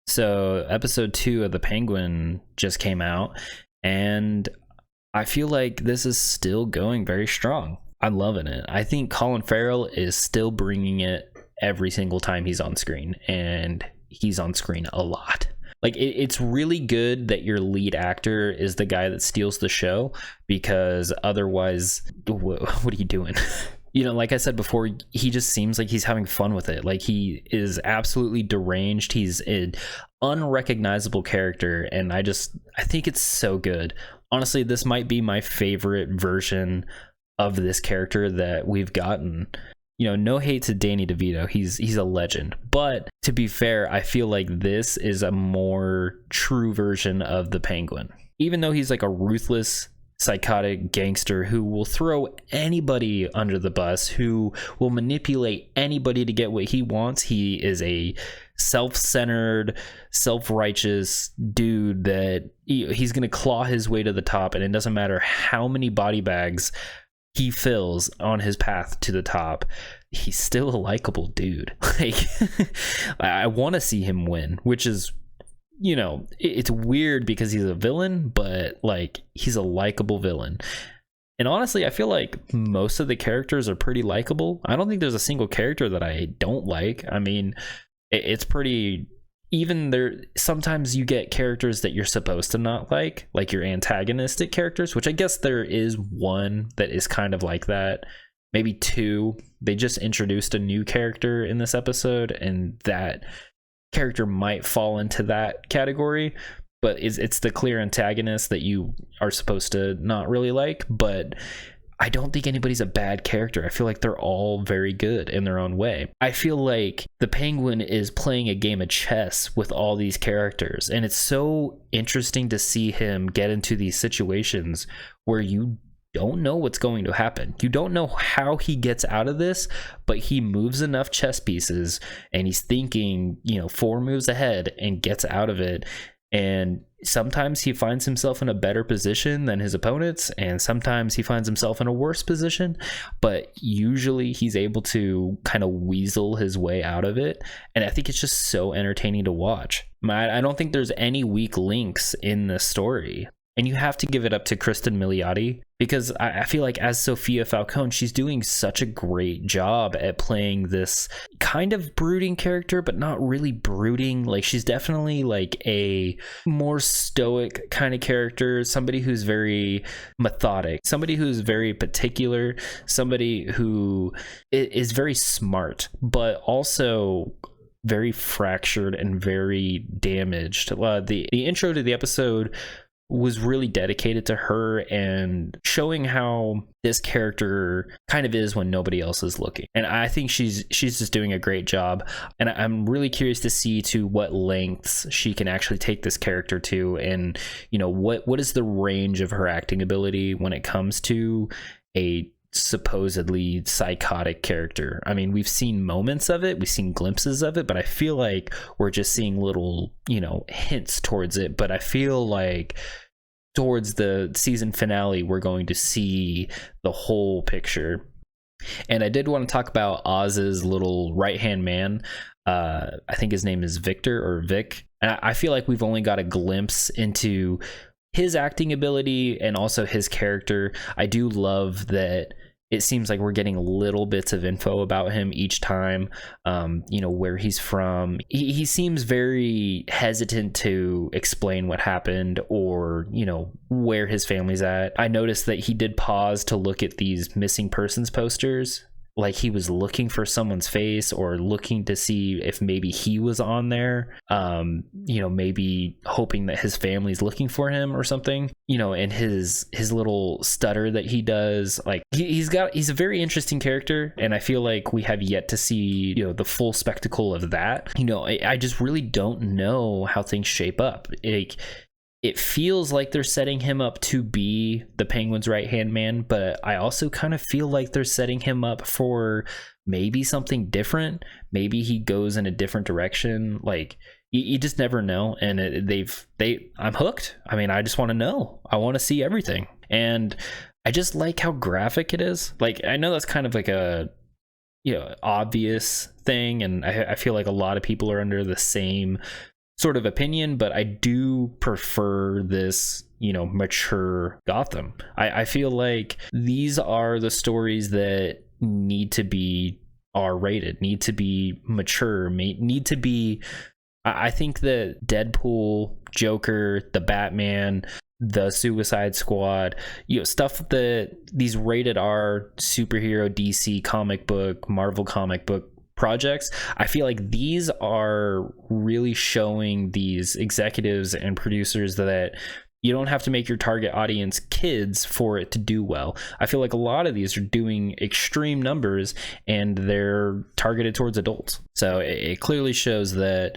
So, episode 2 of The Penguin just came out, and I feel like this is still going very strong. I'm loving it. I think Colin Farrell is still bringing it every single time he's on screen, and he's on screen a lot. Like, it's really good that your lead actor is the guy that steals the show, because otherwise, what are you doing? Like I said before, he just seems like he's having fun with it. Like, he is absolutely deranged. He's an unrecognizable character, and I think it's so good. Honestly, this might be my favorite version of this character that we've gotten. No hate to Danny DeVito. He's a legend. But to be fair, I feel like this is a more true version of the Penguin. Even though he's like a ruthless, psychotic gangster who will throw anybody under the bus, who will manipulate anybody to get what he wants, he is a self-centered, self-righteous dude that he's going to claw his way to the top, and it doesn't matter how many body bags he fills on his path to the top. He's still a likable dude. Like, I want to see him win, which is, it's weird because he's a villain, but like, he's a likable villain. And honestly, I feel like most of the characters are pretty likable. I don't think there's a single character that I don't like. I mean, it's pretty even there. Sometimes you get characters that you're supposed to not like your antagonistic characters, which I guess there is one that is kind of like that, maybe two. They just introduced a new character in this episode, and that character might fall into that category, but it's the clear antagonist that you are supposed to not really like. But I don't think anybody's a bad character. I feel like they're all very good in their own way. I feel like the Penguin is playing a game of chess with all these characters, and it's so interesting to see him get into these situations where you don't know what's going to happen. You don't know how he gets out of this, but he moves enough chess pieces, and he's thinking, 4 moves ahead, and gets out of it. And sometimes he finds himself in a better position than his opponents, and sometimes he finds himself in a worse position, but usually he's able to kind of weasel his way out of it. And I think it's just so entertaining to watch. I don't think there's any weak links in the story. And you have to give it up to Kristen Milioti, because I feel like as Sophia Falcone, she's doing such a great job at playing this kind of brooding character, but not really brooding. Like, she's definitely like a more stoic kind of character, somebody who's very methodic, somebody who's very particular, somebody who is very smart, but also very fractured and very damaged. The intro to the episode was really dedicated to her and showing how this character kind of is when nobody else is looking. And I think she's just doing a great job. And I'm really curious to see to what lengths she can actually take this character to, and what is the range of her acting ability when it comes to a supposedly psychotic character. I mean, we've seen moments of it, we've seen glimpses of it, but I feel like we're just seeing little, hints towards it. But I feel like towards the season finale, we're going to see the whole picture. And I did want to talk about Oz's little right-hand man. I think his name is Victor or Vic. And I feel like we've only got a glimpse into his acting ability and also his character. I do love that it seems like we're getting little bits of info about him each time, where he's from. He seems very hesitant to explain what happened, or, where his family's at. I noticed that he did pause to look at these missing persons posters, like he was looking for someone's face or looking to see if maybe he was on there, maybe hoping that his family's looking for him or something, and his little stutter that he does. Like, he's a very interesting character, and I feel like we have yet to see, the full spectacle of that. I just really don't know how things shape up. It feels like they're setting him up to be the Penguin's right-hand man, but I also kind of feel like they're setting him up for maybe something different. Maybe he goes in a different direction. Like, you just never know. And I'm hooked. I mean, I just want to know. I want to see everything. And I just like how graphic it is. Like, I know that's kind of like a, obvious thing. And I feel like a lot of people are under the same sort of opinion, but I do prefer this, mature Gotham. I feel like these are the stories that need to be R-rated, need to be mature, need to be. I think that Deadpool, Joker, the Batman, the Suicide Squad, stuff that these rated R superhero DC comic book, Marvel comic book projects, I feel like these are really showing these executives and producers that you don't have to make your target audience kids for it to do well. I feel like a lot of these are doing extreme numbers and they're targeted towards adults. So it clearly shows that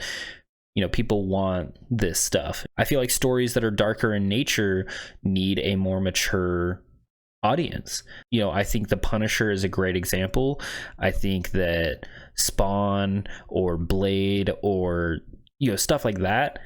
people want this stuff. I feel like stories that are darker in nature need a more mature audience. I think The Punisher is a great example. I think that Spawn or Blade or stuff like that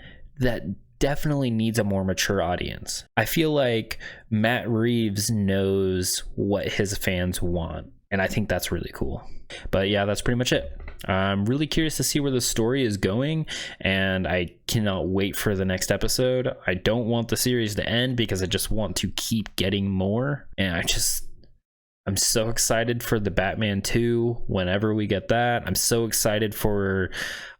definitely needs a more mature audience. I feel like Matt Reeves knows what his fans want, and I think that's really cool. But yeah, that's pretty much it. I'm really curious to see where the story is going, and I cannot wait for the next episode. I don't want the series to end because I just want to keep getting more, and I'm so excited for the Batman 2 whenever we get that. I'm so excited for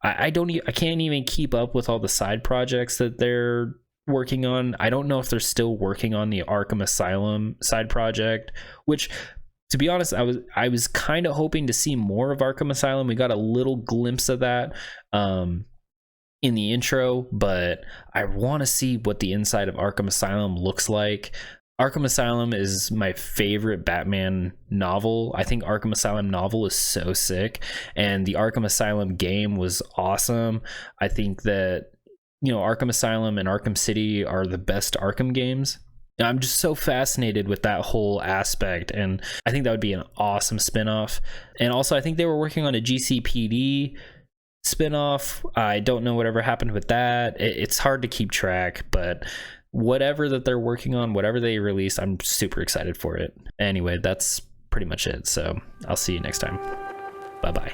I can't even keep up with all the side projects that they're working on. I don't know if they're still working on the Arkham Asylum side project, which, to be honest, I was kind of hoping to see more of Arkham Asylum. We got a little glimpse of that in the intro, but I want to see what the inside of Arkham Asylum looks like. Arkham Asylum is my favorite Batman novel. I think Arkham Asylum novel is so sick, and the Arkham Asylum game was awesome. I think that, Arkham Asylum and Arkham City are the best Arkham games. I'm just so fascinated with that whole aspect, and I think that would be an awesome spinoff. And also, I think they were working on a GCPD spinoff. I don't know whatever happened with that. It's hard to keep track, but whatever that they're working on, whatever they release, I'm super excited for it. Anyway, that's pretty much it. So I'll see you next time. Bye-bye.